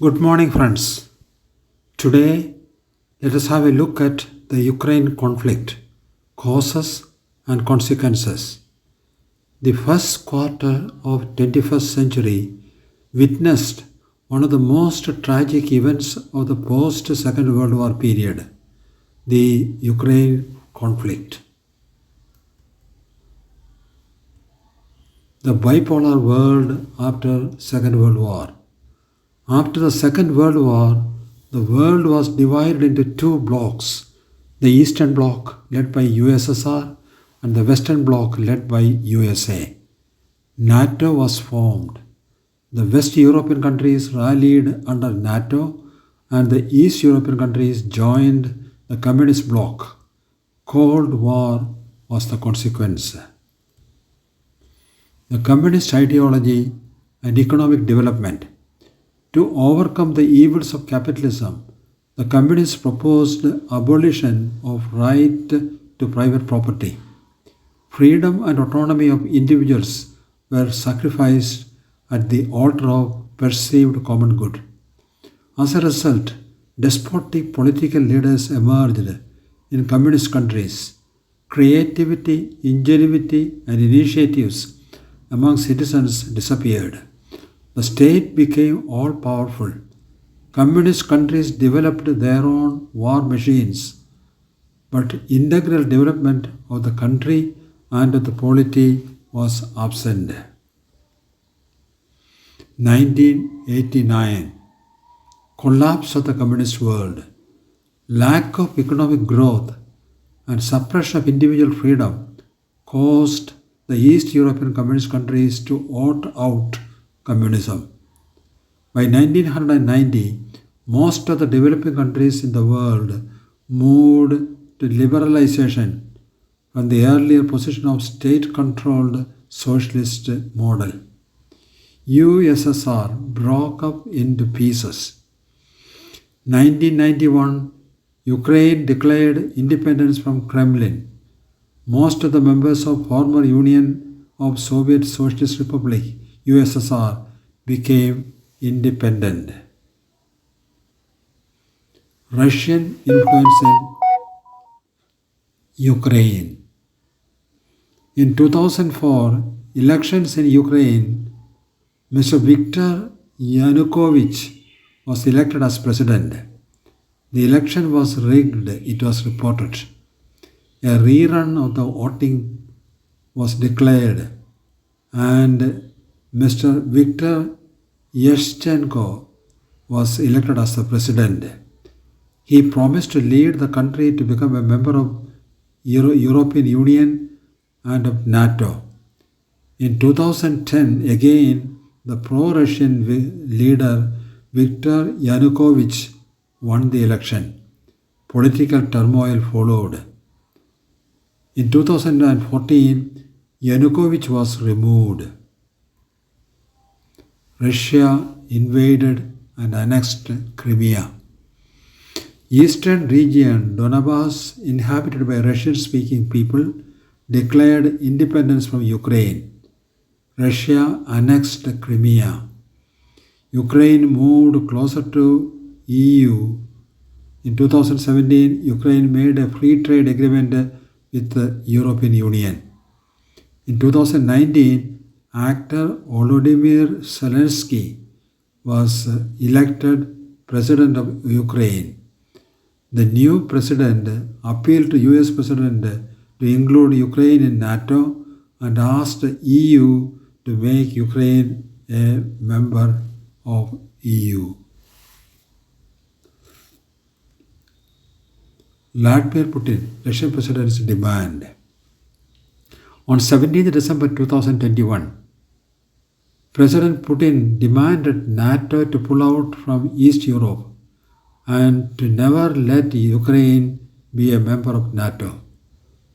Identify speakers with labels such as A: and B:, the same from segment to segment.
A: Good morning, friends. Today, let us have a look at the Ukraine conflict, causes and consequences. The first quarter of 21st century witnessed one of the most tragic events of the post Second World War period, the Ukraine conflict. The bipolar world after Second World War. After the Second World War, the world was divided into two blocks, the Eastern Bloc led by USSR and the Western Bloc led by USA. NATO was formed. The West European countries rallied under NATO and the East European countries joined the Communist bloc. Cold War was the consequence. The Communist ideology and economic development. To overcome the evils of capitalism, the communists proposed abolition of right to private property. Freedom and autonomy of individuals were sacrificed at the altar of perceived common good. As a result, despotic political leaders emerged in communist countries. Creativity, ingenuity, and initiatives among citizens disappeared. The state became all powerful. Communist countries developed their own war machines, but integral development of the country and of the polity was absent. 1989. Collapse of the communist world. Lack of economic growth and suppression of individual freedom caused the East European communist countries to vote out communism. By 1990, most of the developing countries in the world moved to liberalization from the earlier position of state-controlled socialist model. USSR broke up into pieces. 1991, Ukraine declared independence from Kremlin. Most of the members of former Union of Soviet Socialist Republic USSR became independent. Russian influence in Ukraine. In 2004, elections in Ukraine, Mr. Viktor Yanukovych was elected as president. The election was rigged, it was reported. A rerun of the voting was declared, and Mr. Viktor Yushchenko was elected as the president. He promised to lead the country to become a member of European Union and of NATO. In 2010, again, the pro-Russian leader Viktor Yanukovych won the election. Political turmoil followed. In 2014, Yanukovych was removed. Russia invaded and annexed Crimea. Eastern region Donbass, inhabited by Russian-speaking people, declared independence from Ukraine. Russia annexed Crimea. Ukraine moved closer to EU. In 2017, Ukraine made a free trade agreement with the European Union. In 2019, actor Volodymyr Zelensky was elected president of Ukraine. The new president appealed to US President to include Ukraine in NATO and asked EU to make Ukraine a member of EU. Vladimir Putin, Russian president's demand. On 17th December 2021, President Putin demanded NATO to pull out from East Europe and to never let Ukraine be a member of NATO.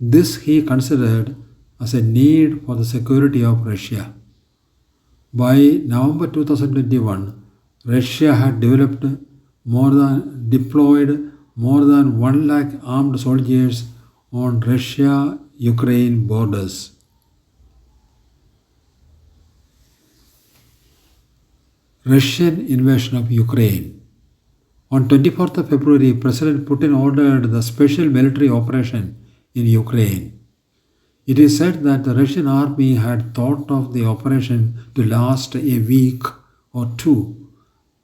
A: This he considered as a need for the security of Russia. By November 2021, Russia had deployed more than 1 lakh armed soldiers on Russia-Ukraine borders. Russian invasion of Ukraine. On 24th of February, President Putin ordered the special military operation in Ukraine. It is said that the Russian army had thought of the operation to last a week or two.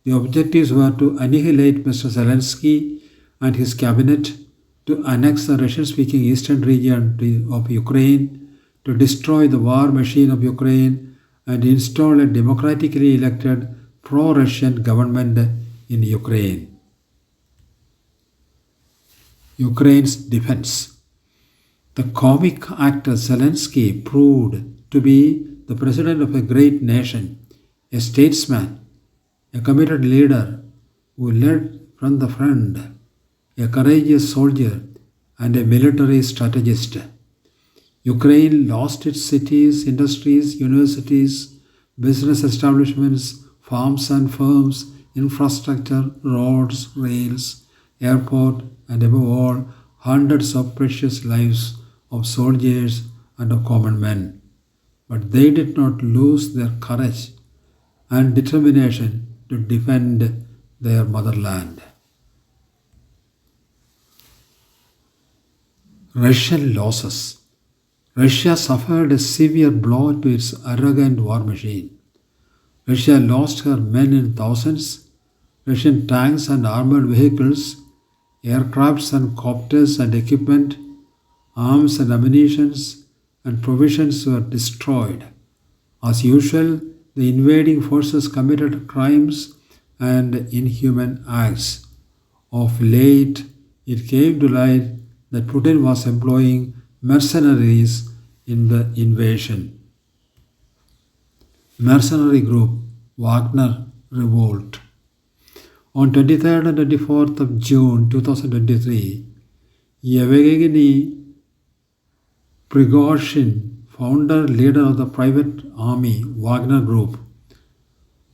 A: The objectives were to annihilate Mr. Zelensky and his cabinet, to annex the Russian-speaking eastern region of Ukraine, to destroy the war machine of Ukraine, and install a democratically elected pro-Russian government in Ukraine. Ukraine's defense. The comic actor Zelensky proved to be the president of a great nation, a statesman, a committed leader who led from the front, a courageous soldier, and a military strategist. Ukraine lost its cities, industries, universities, business establishments, farms and firms, infrastructure, roads, rails, airport, and above all, hundreds of precious lives of soldiers and of common men. But they did not lose their courage and determination to defend their motherland. Russian losses. Russia suffered a severe blow to its arrogant war machine. Russia lost her men in thousands. Russian tanks and armored vehicles, aircrafts and copters and equipment, arms and ammunition, and provisions were destroyed. As usual, the invading forces committed crimes and inhuman acts. Of late, it came to light that Putin was employing mercenaries in the invasion. Mercenary group Wagner revolt. On 23rd and 24th of June 2023, Yevgeny Prigozhin, founder leader of the private army Wagner Group,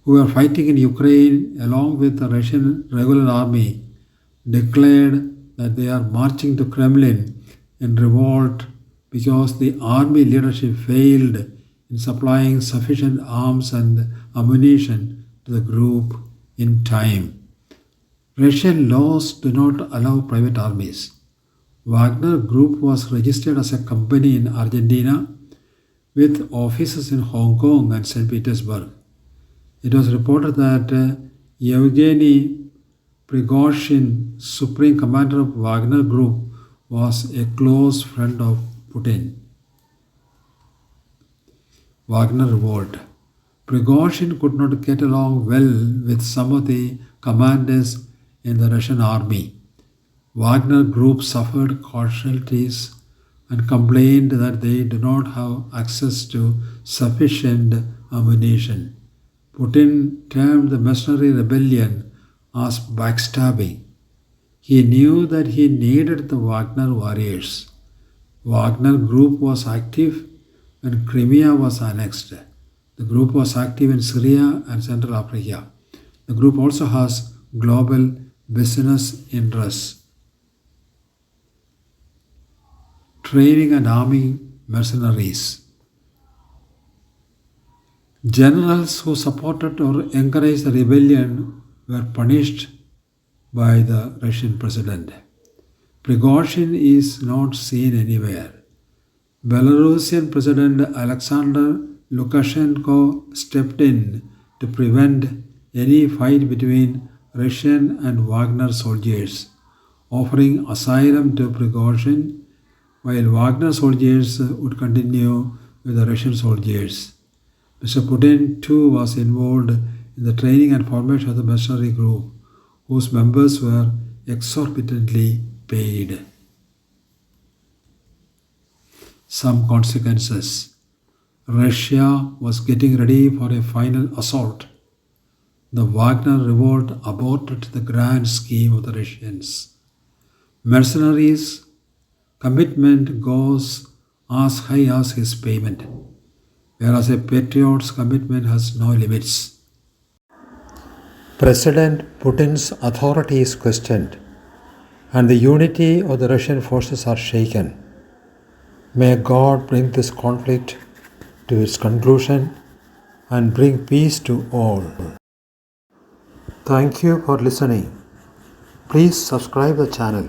A: who were fighting in Ukraine along with the Russian regular army, declared that they are marching to Kremlin in revolt because the army leadership failed in supplying sufficient arms and ammunition to the group in time. Russian laws do not allow private armies. Wagner Group was registered as a company in Argentina with offices in Hong Kong and St. Petersburg. It was reported that Yevgeny Prigozhin, supreme commander of Wagner Group, was a close friend of Putin. Wagner revolt. Prigozhin could not get along well with some of the commanders in the Russian army. Wagner Group suffered casualties and complained that they do not have access to sufficient ammunition. Putin termed the mercenary rebellion as backstabbing. He knew that he needed the Wagner warriors. Wagner Group was active when Crimea was annexed. The group was active in Syria and Central Africa. The group also has global business interests. Training and arming mercenaries. Generals who supported or encouraged the rebellion were punished by the Russian president. Prigozhin is not seen anywhere. Belarusian President Alexander Lukashenko stepped in to prevent any fight between Russian and Wagner soldiers, offering asylum to Prigozhin, while Wagner soldiers would continue with the Russian soldiers. Mr. Putin too was involved in the training and formation of the mercenary group, whose members were exorbitantly paid. Some consequences. Russia was getting ready for a final assault. The Wagner revolt aborted the grand scheme of the Russians. Mercenaries' commitment goes as high as his payment, whereas a patriot's commitment has no limits. President Putin's authority is questioned, and the unity of the Russian forces are shaken. May God bring this conflict to its conclusion and bring peace to all. Thank you for listening. Please subscribe the channel.